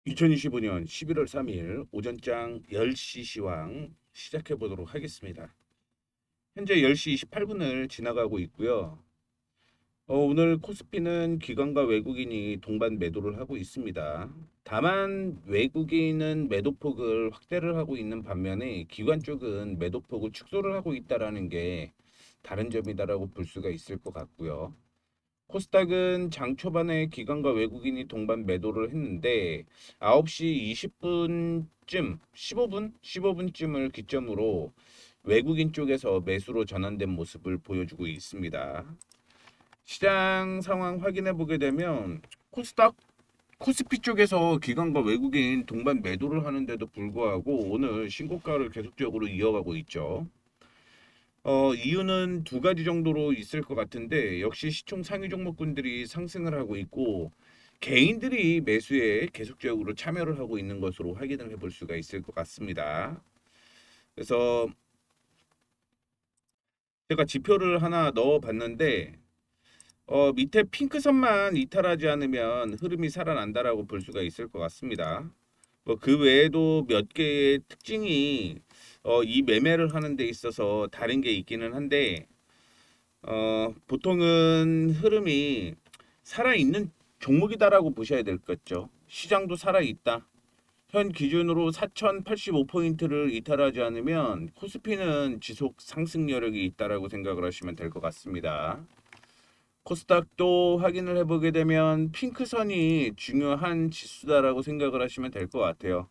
2025년 11월 3일 오전장 10시 시황 시작해 보도록 하겠습니다. 현재 10시 28분을 지나가고 있고요. 오늘 코스피는 기관과 외국인이 동반 매도를 하고 있습니다. 다만 외국인은 매도폭을 확대를 하고 있는 반면에 기관 쪽은 매도폭을 축소를 하고 있다라는 게 다른 점이다라고 볼 수가 있을 것 같고요. 코스닥은 장 초반에 기관과 외국인이 동반 매도를 했는데 9시 20분쯤 15분쯤을 기점으로 외국인 쪽에서 매수로 전환된 모습을 보여주고 있습니다. 시장 상황 확인해 보게 되면 코스닥 코스피 쪽에서 기관과 외국인 동반 매도를 하는데도 불구하고 오늘 신고가를 계속적으로 이어가고 있죠. 이유는 두 가지 정도로 있을 것 같은데 역시 시총 상위 종목군들이 상승을 하고 있고 개인들이 매수에 계속적으로 참여를 하고 있는 것으로 확인을 해볼 수가 있을 것 같습니다. 그래서 제가 지표를 하나 넣어 봤는데 밑에 핑크선만 이탈하지 않으면 흐름이 살아난다라고 볼 수가 있을 것 같습니다. 뭐 그 외에도 몇 개의 특징이 이 매매를 하는 데 있어서 다른 게 있기는 한데 보통은 흐름이 살아있는 종목이다라고 보셔야 될 거죠. 시장도 살아있다. 현 기준으로 4,085포인트를 이탈하지 않으면 코스피는 지속 상승 여력이 있다라고 생각을 하시면 될 것 같습니다. 코스닥도 확인을 해보게 되면 핑크선이 중요한 지수다라고 생각을 하시면 될 것 같아요.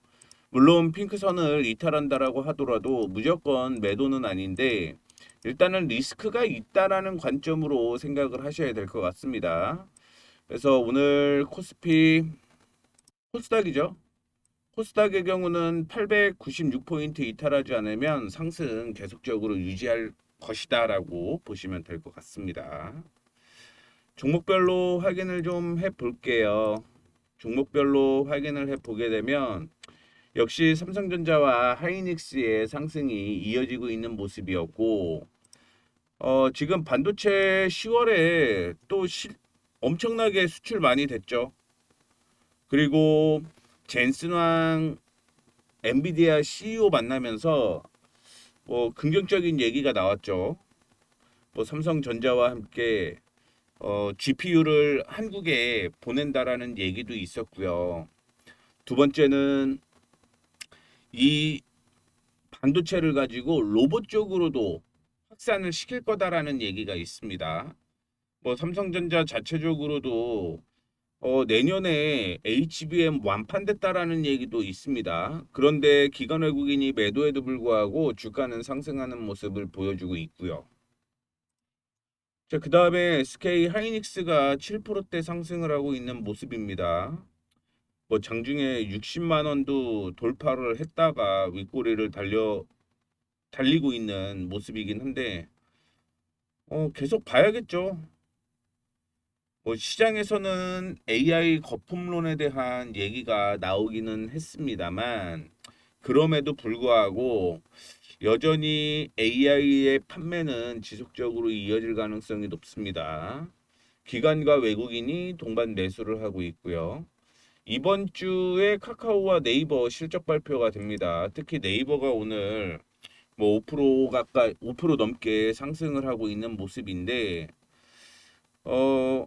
물론 핑크선을 이탈한다라고 하더라도 무조건 매도는 아닌데 일단은 리스크가 있다라는 관점으로 생각을 하셔야 될 것 같습니다. 그래서 오늘 코스닥이죠. 코스닥의 경우는 896포인트 이탈하지 않으면 상승 계속적으로 유지할 것이다라고 보시면 될 것 같습니다. 종목별로 확인을 좀 해볼게요. 종목별로 확인을 해보게 되면 역시 삼성전자와 하이닉스의 상승이 이어지고 있는 모습이었고 지금 반도체 10월에 또 엄청나게 수출 많이 됐죠. 그리고 젠슨왕 엔비디아 CEO 만나면서 뭐 긍정적인 얘기가 나왔죠. 뭐 삼성전자와 함께 GPU를 한국에 보낸다라는 얘기도 있었고요. 두 번째는 이 반도체를 가지고 로봇 쪽으로도 확산을 시킬 거다라는 얘기가 있습니다. 뭐 삼성전자 자체적으로도 내년에 HBM 완판됐다라는 얘기도 있습니다. 그런데 기관 외국인이 매도에도 불구하고 주가는 상승하는 모습을 보여주고 있고요. 자, 그 다음에 SK 하이닉스가 7%대 상승을 하고 있는 모습입니다. 뭐 장중에 60만 원도 돌파를 했다가 윗꼬리를 달리고 있는 모습이긴 한데 계속 봐야겠죠. 뭐 시장에서는 AI 거품론에 대한 얘기가 나오기는 했습니다만 그럼에도 불구하고 여전히 AI의 판매는 지속적으로 이어질 가능성이 높습니다. 기관과 외국인이 동반 매수를 하고 있고요. 이번 주에 카카오와 네이버 실적 발표가 됩니다. 특히 네이버가 오늘 뭐 5% 가까이 5% 넘게 상승을 하고 있는 모습인데 어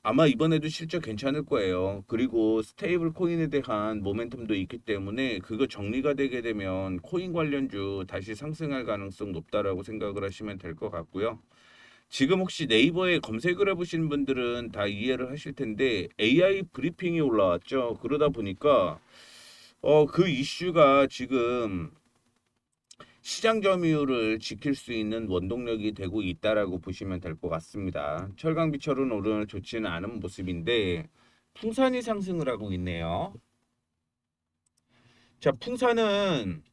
아마 이번에도 실적 괜찮을 거예요. 그리고 스테이블 코인에 대한 모멘텀도 있기 때문에 그거 정리가 되게 되면 코인 관련주 다시 상승할 가능성 높다라고 생각을 하시면 될 것 같고요. 지금 혹시 네이버에 검색을 해보신 분들은 다 이해를 하실 텐데 AI 브리핑이 올라왔죠. 그러다 보니까 그 이슈가 지금 시장 점유율을 지킬 수 있는 원동력이 되고 있다라고 보시면 될 것 같습니다. 철강비철은 오늘 좋지는 않은 모습인데 풍산이 상승을 하고 있네요. 자, 풍산은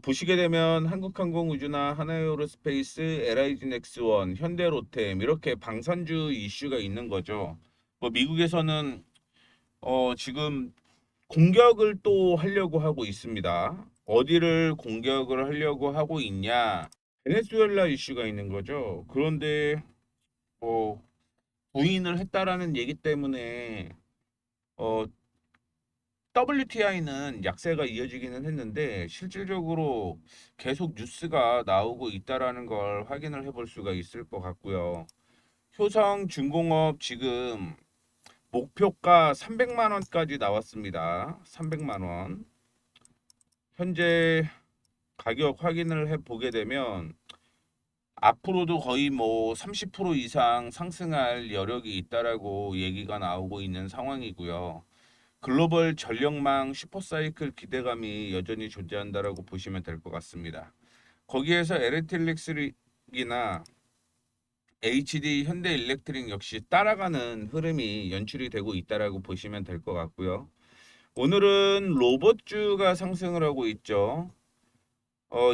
보시게 되면 한국항공우주나 하나에어로스페이스, LIG넥스원, 현대로템 이렇게 방산주 이슈가 있는 거죠. 뭐 미국에서는 지금 공격을 또 하려고 하고 있습니다. 어디를 공격을 하려고 하고 있냐? 베네수엘라 이슈가 있는 거죠. 그런데 뭐 부인을 했다라는 얘기 때문에 어 WTI는 약세가 이어지기는 했는데 실질적으로 계속 뉴스가 나오고 있다라는 걸 확인을 해볼 수가 있을 것 같고요. 효성중공업 지금 목표가 300만 원까지 나왔습니다. 300만 원. 현재 가격 확인을 해 보게 되면 앞으로도 거의 뭐 30% 이상 상승할 여력이 있다라고 얘기가 나오고 있는 상황이고요. 글로벌 전력망 슈퍼사이클 기대감이 여전히 존재한다라고 보시면 될 것 같습니다. 거기에서 LA텔렉스나 HD 현대일렉트릭 역시 따라가는 흐름이 연출이 되고 있다라고 보시면 될 것 같고요. 오늘은 로봇주가 상승을 하고 있죠.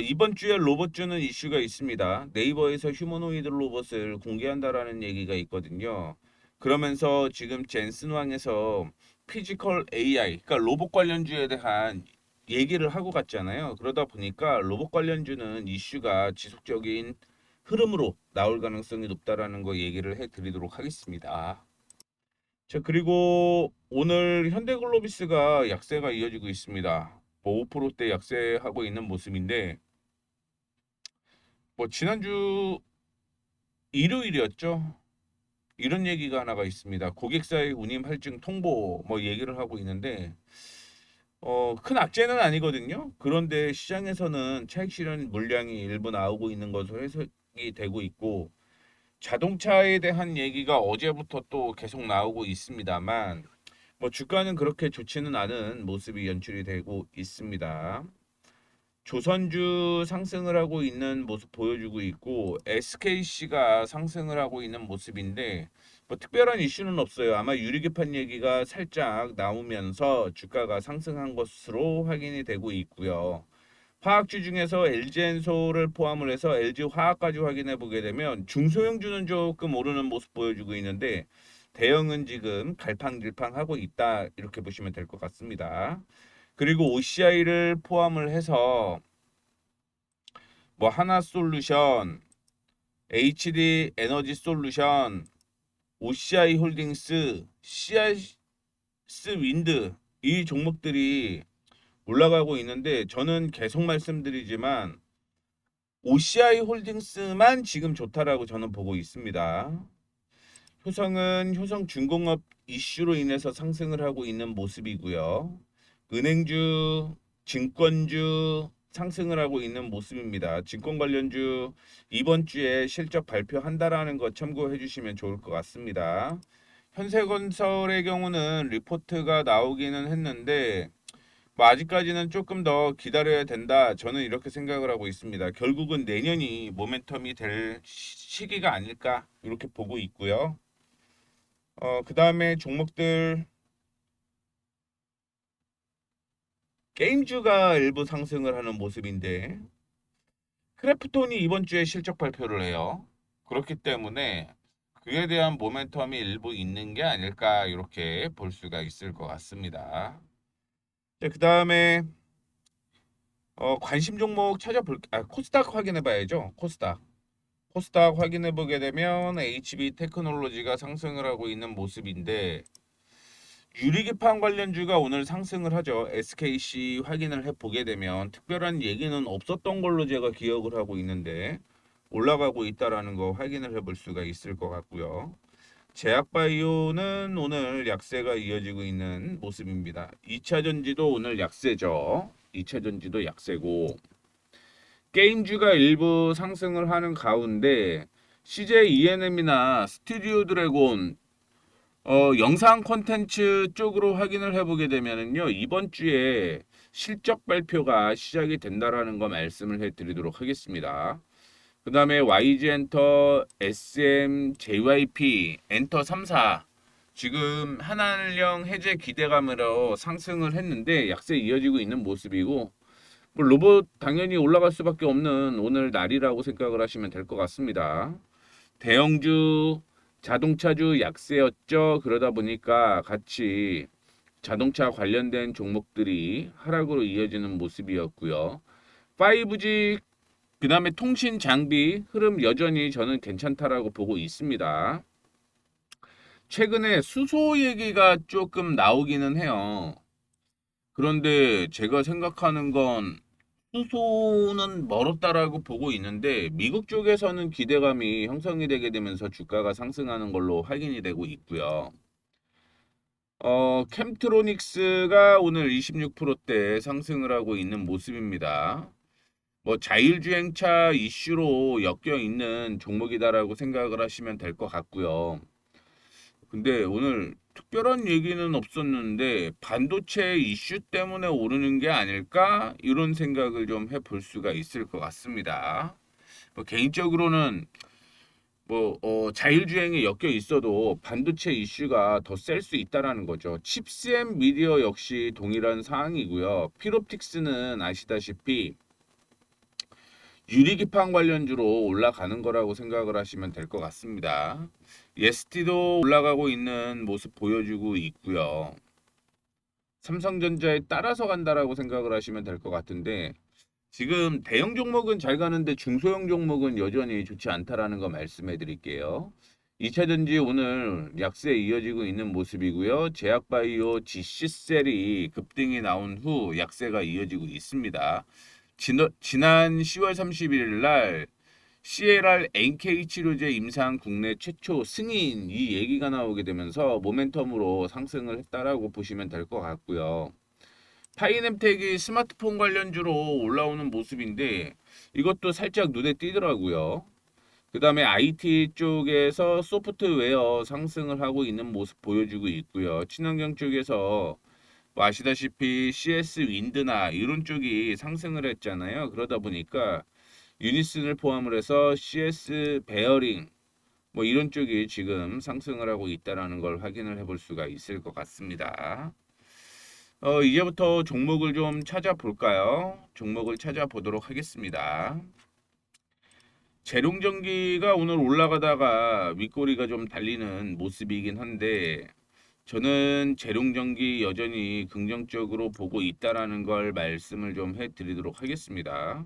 이번 주에 로봇주는 이슈가 있습니다. 네이버에서 휴머노이드 로봇을 공개한다라는 얘기가 있거든요. 그러면서 지금 젠슨왕에서 피지컬 AI, 그러니까 로봇 관련주에 대한 얘기를 하고 갔잖아요. 그러다 보니까 로봇 관련주는 이슈가 지속적인 흐름으로 나올 가능성이 높다라는 거 얘기를 해드리도록 하겠습니다. 자, 그리고 오늘 현대글로비스가 약세가 이어지고 있습니다. 뭐 5%대 약세하고 있는 모습인데 뭐 지난주 일요일이었죠. 이런 얘기가 하나가 있습니다. 고객사의 운임 할증 통보 뭐 얘기를 하고 있는데 큰 악재는 아니거든요. 그런데 시장에서는 차익 실현 물량이 일부 나오고 있는 것으로 해석이 되고 있고 자동차에 대한 얘기가 어제부터 또 계속 나오고 있습니다만 뭐 주가는 그렇게 좋지는 않은 모습이 연출이 되고 있습니다. 조선주 상승을 하고 있는 모습 보여주고 있고 SKC가 상승을 하고 있는 모습인데 뭐 특별한 이슈는 없어요. 아마 유리기판 얘기가 살짝 나오면서 주가가 상승한 것으로 확인이 되고 있고요. 화학주 중에서 LG엔솔을 포함을 해서 LG화학까지 확인해 보게 되면 중소형주는 조금 오르는 모습 보여주고 있는데 대형은 지금 갈팡질팡하고 있다 이렇게 보시면 될 것 같습니다. 그리고 OCI를 포함을 해서 뭐 하나솔루션, HD 에너지 솔루션, OCI 홀딩스, CIS 윈드 이 종목들이 올라가고 있는데 저는 계속 말씀드리지만 OCI 홀딩스만 지금 좋다라고 저는 보고 있습니다. 효성은 효성중공업 이슈로 인해서 상승을 하고 있는 모습이고요. 은행주, 증권주 상승을 하고 있는 모습입니다. 증권 관련주 이번 주에 실적 발표한다라는 거 참고해 주시면 좋을 것 같습니다. 현세건설의 경우는 리포트가 나오기는 했는데 뭐 아직까지는 조금 더 기다려야 된다. 저는 이렇게 생각을 하고 있습니다. 결국은 내년이 모멘텀이 될 시기가 아닐까 이렇게 보고 있고요. 그 다음에 종목들 게임주가 일부 상승을 하는 모습인데 크래프톤이 이번 주에 실적 발표를 해요. 그렇기 때문에 그에 대한 모멘텀이 일부 있는 게 아닐까 이렇게 볼 수가 있을 것 같습니다. 그 다음에 관심 종목 코스닥 확인해 봐야죠. 코스닥 확인해 보게 되면 HB 테크놀로지가 상승을 하고 있는 모습인데 유리기판 관련주가 오늘 상승을 하죠. SKC 확인을 해 보게 되면 특별한 얘기는 없었던 걸로 제가 기억을 하고 있는데 올라가고 있다라는 거 확인을 해볼 수가 있을 것 같고요. 제약바이오는 오늘 약세가 이어지고 있는 모습입니다. 2차전지도 오늘 약세죠. 2차전지도 약세고 게임주가 일부 상승을 하는 가운데 CJ ENM이나 스튜디오 드래곤 영상 콘텐츠 쪽으로 확인을 해보게 되면은요 이번 주에 실적 발표가 시작이 된다라는 거 말씀을 해드리도록 하겠습니다. 그 다음에 YG 엔터, SM, JYP, 엔터 3사 지금 한한령 해제 기대감으로 상승을 했는데 약세 이어지고 있는 모습이고 뭐 로봇 당연히 올라갈 수밖에 없는 오늘 날이라고 생각을 하시면 될 것 같습니다. 대형주, 자동차주 약세였죠. 그러다 보니까 같이 자동차 관련된 종목들이 하락으로 이어지는 모습이었고요. 5G 그다음에 통신 장비 흐름 여전히 저는 괜찮다라고 보고 있습니다. 최근에 수소 얘기가 조금 나오기는 해요. 그런데 제가 생각하는 건 수소는 멀었다라고 보고 있는데 미국 쪽에서는 기대감이 형성이 되게 되면서 주가가 상승하는 걸로 확인이 되고 있고요. 캠트로닉스가 오늘 26%대 상승을 하고 있는 모습입니다. 뭐 자율주행차 이슈로 엮여 있는 종목이다라고 생각을 하시면 될 것 같고요. 근데 오늘 특별한 얘기는 없었는데 반도체 이슈 때문에 오르는 게 아닐까? 이런 생각을 좀 해볼 수가 있을 것 같습니다. 뭐 개인적으로는 자율주행에 엮여 있어도 반도체 이슈가 더 셀 수 있다라는 거죠. 칩스 앤 미디어 역시 동일한 사항이고요. 필옵틱스는 아시다시피 유리기판 관련주로 올라가는 거라고 생각을 하시면 될 것 같습니다. 예스티도 올라가고 있는 모습 보여주고 있고요. 삼성전자에 따라서 간다라고 생각을 하시면 될 것 같은데 지금 대형 종목은 잘 가는데 중소형 종목은 여전히 좋지 않다라는 거 말씀해 드릴게요. 2차전지 오늘 약세 이어지고 있는 모습이고요. 제약바이오 GC셀이 급등이 나온 후 약세가 이어지고 있습니다. 지난 10월 31일 날 CLR NK 치료제 임상 국내 최초 승인 이 얘기가 나오게 되면서 모멘텀으로 상승을 했다라고 보시면 될 것 같고요. 파이nem텍이 스마트폰 관련주로 올라오는 모습인데 이것도 살짝 눈에 띄더라고요. 그 다음에 IT 쪽에서 소프트웨어 상승을 하고 있는 모습 보여주고 있고요. 친환경 쪽에서 뭐 아시다시피 CS 윈드나 이런 쪽이 상승을 했잖아요. 그러다 보니까 유니슨을 포함을 해서 CS 베어링 뭐 이런 쪽이 지금 상승을 하고 있다라는 걸 확인을 해볼 수가 있을 것 같습니다. 이제부터 종목을 좀 찾아볼까요? 종목을 찾아보도록 하겠습니다. 재룡전기가 오늘 올라가다가 윗꼬리가 좀 달리는 모습이긴 한데 저는 재룡전기 여전히 긍정적으로 보고 있다라는 걸 말씀을 좀 해드리도록 하겠습니다.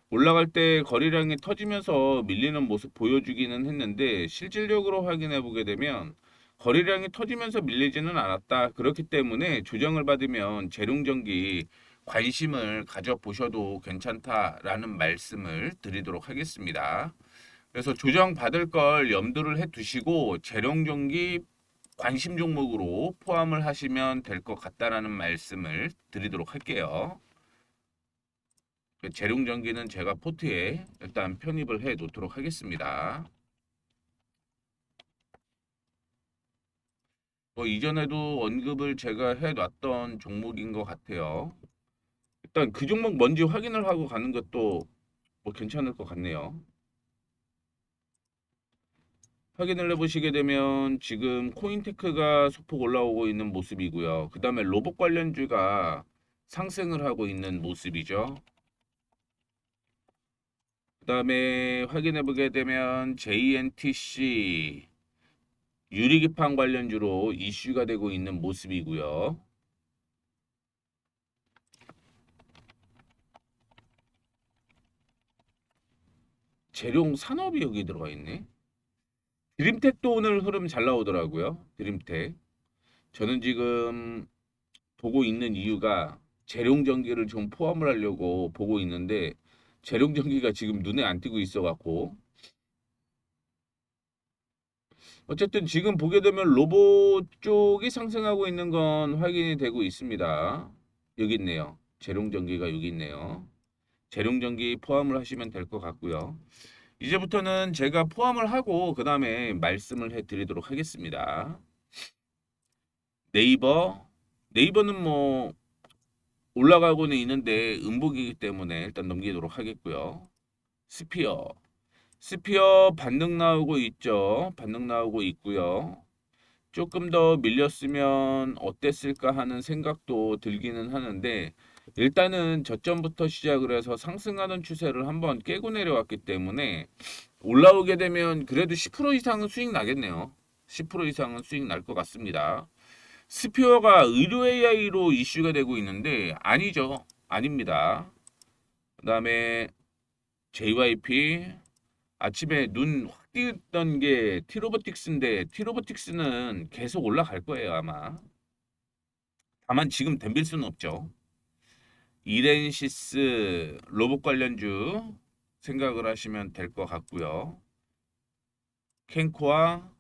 올라갈 때 거래량이 터지면서 밀리는 모습 보여주기는 했는데 실질적으로 확인해 보게 되면 거래량이 터지면서 밀리지는 않았다. 그렇기 때문에 조정을 받으면 재룡전기 관심을 가져보셔도 괜찮다라는 말씀을 드리도록 하겠습니다. 그래서 조정 받을 걸 염두를 해 두시고 재룡전기 관심 종목으로 포함을 하시면 될 것 같다라는 말씀을 드리도록 할게요. 재룡전기는 제가 포트에 일단 편입을 해 놓도록 하겠습니다. 이전에도 언급을 제가 해 놨던 종목인 것 같아요. 일단 그 종목 뭔지 확인을 하고 가는 것도 뭐 괜찮을 것 같네요. 확인을 해보시게 되면 지금 코인테크가 소폭 올라오고 있는 모습이고요. 그 다음에 로봇 관련주가 상승을 하고 있는 모습이죠. 그 다음에 확인해 보게 되면 JNTC 유리기판 관련주로 이슈가 되고 있는 모습이고요. 재룡 산업이 여기 들어가 있네. 드림텍도 오늘 흐름 잘 나오더라고요. 드림텍. 저는 지금 보고 있는 이유가 재룡전기를 좀 포함을 하려고 보고 있는데 재룡전기가 지금 눈에 안 띄고 있어 갖고 어쨌든 지금 보게 되면 로봇 쪽이 상승하고 있는 건 확인이 되고 있습니다. 여기 있네요. 재룡전기가 여기 있네요. 재룡전기 포함을 하시면 될 것 같고요. 이제부터는 제가 포함을 하고 그 다음에 말씀을 해드리도록 하겠습니다. 네이버는 뭐 올라가고는 있는데 음복이기 때문에 일단 넘기도록 하겠고요. 스피어 반등 나오고 있죠. 반등 나오고 있고요. 조금 더 밀렸으면 어땠을까 하는 생각도 들기는 하는데 일단은 저점부터 시작을 해서 상승하는 추세를 한번 깨고 내려왔기 때문에 올라오게 되면 그래도 10% 이상은 수익 나겠네요. 10% 이상은 수익 날 것 같습니다. 스피어가 의료 AI로 이슈가 되고 있는데 아니죠. 아닙니다. 그다음에 JYP 아침에 눈 확 띄었던 게 티로보틱스인데 티로보틱스는 계속 올라갈 거예요, 아마. 다만 지금 덤빌 수는 없죠. 이렌시스 로봇 관련주 생각을 하시면 될 것 같고요. 캔코와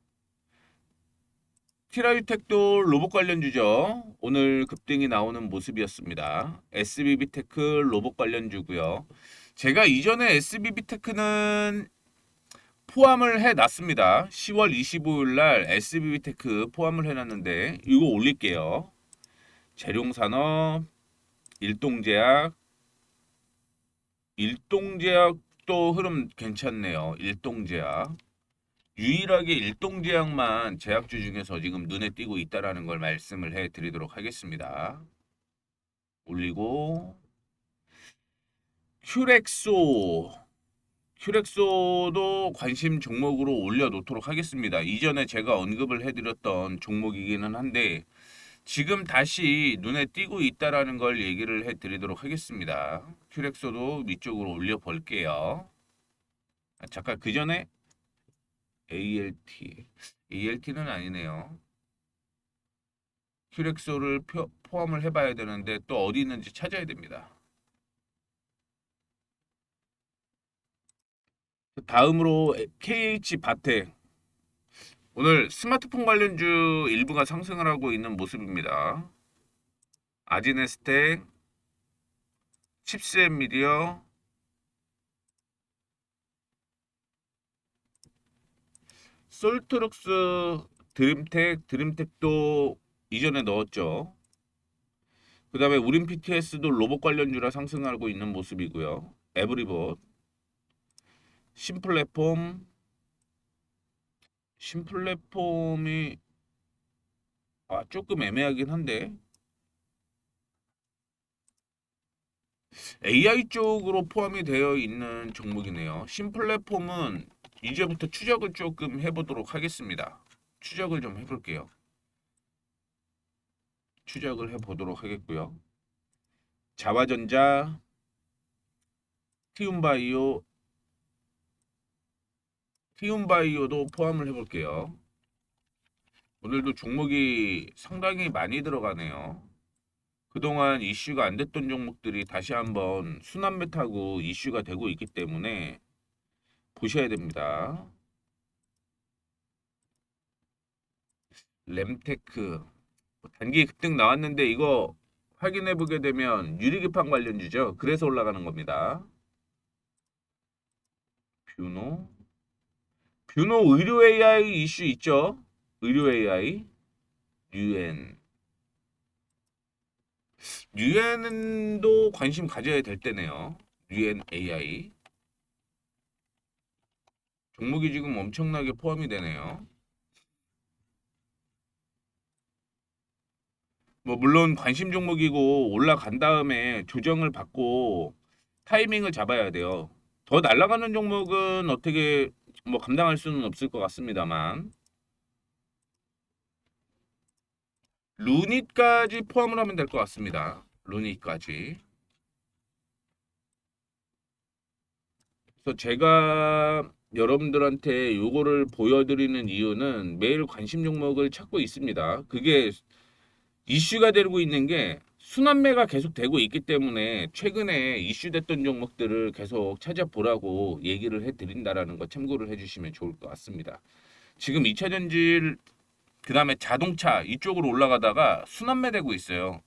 티라유텍도 로봇 관련주죠. 오늘 급등이 나오는 모습이었습니다. SBB테크 로봇 관련주고요. 제가 이전에 SBB테크는 포함을 해놨습니다. 10월 25일 날 SBB테크 포함을 해놨는데 이거 올릴게요. 재룡산업, 일동제약, 일동제약도 흐름 괜찮네요. 일동제약. 유일하게 일동제약만 제약주 중에서 지금 눈에 띄고 있다라는 걸 말씀을 해드리도록 하겠습니다. 올리고 큐렉소. 큐렉소도 관심 종목으로 올려놓도록 하겠습니다. 이전에 제가 언급을 해드렸던 종목이기는 한데 지금 다시 눈에 띄고 있다라는 걸 얘기를 해드리도록 하겠습니다. 큐렉소도 위쪽으로 올려볼게요. 잠깐 그 전에 ALT는 아니네요. 큐렉소를 포함을 해봐야 되는데 또 어디 있는지 찾아야 됩니다. 다음으로 KH바텍. 오늘 스마트폰 관련주 일부가 상승을 하고 있는 모습입니다. 아지네스텍, 칩스앤미디어, 솔트룩스, 드림텍도 이전에 넣었죠. 그 다음에 우린 PTS도 로봇 관련주라 상승하고 있는 모습이고요. 에브리봇, 신플랫폼이 조금 애매하긴 한데 AI 쪽으로 포함이 되어 있는 종목이네요. 신플랫폼은 이제부터 추적을 조금 해보도록 하겠습니다. 추적을 좀 해볼게요. 추적을 해보도록 하겠고요. 자화전자, 티움바이오, 티움바이오도 포함을 해볼게요. 오늘도 종목이 상당히 많이 들어가네요. 그동안 이슈가 안 됐던 종목들이 다시 한번 순환매 타고 이슈가 되고 있기 때문에 보셔야 됩니다. 램테크 단기 급등 나왔는데 이거 확인해 보게 되면 유리기판 관련주죠. 그래서 올라가는 겁니다. 뷰노 의료 AI 이슈 있죠. 의료 AI 유엔도 관심 가져야 될 때네요. 유엔 AI 종목이 지금 엄청나게 포함이 되네요. 뭐 물론 관심 종목이고 올라간 다음에 조정을 받고 타이밍을 잡아야 돼요. 더 날아가는 종목은 어떻게 뭐 감당할 수는 없을 것 같습니다만 루닛까지 포함을 하면 될 것 같습니다. 루닛까지. 그래서 제가 여러분들한테 요거를 보여드리는 이유는 매일 관심 종목을 찾고 있습니다. 그게 이슈가 되고 있는 게 순환매가 계속 되고 있기 때문에 최근에 이슈됐던 종목들을 계속 찾아보라고 얘기를 해드린다라는 거 참고를 해주시면 좋을 것 같습니다. 지금 2차 전지를 그 다음에 자동차 이쪽으로 올라가다가 순환매 되고 있어요.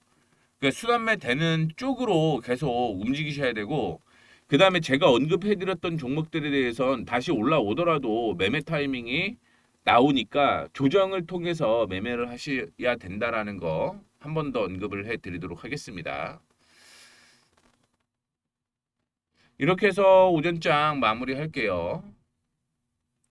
그러니까 순환매 되는 쪽으로 계속 움직이셔야 되고 그 다음에 제가 언급해드렸던 종목들에 대해서는 다시 올라오더라도 매매 타이밍이 나오니까 조정을 통해서 매매를 하셔야 된다라는 거 한 번 더 언급을 해드리도록 하겠습니다. 이렇게 해서 오전장 마무리할게요.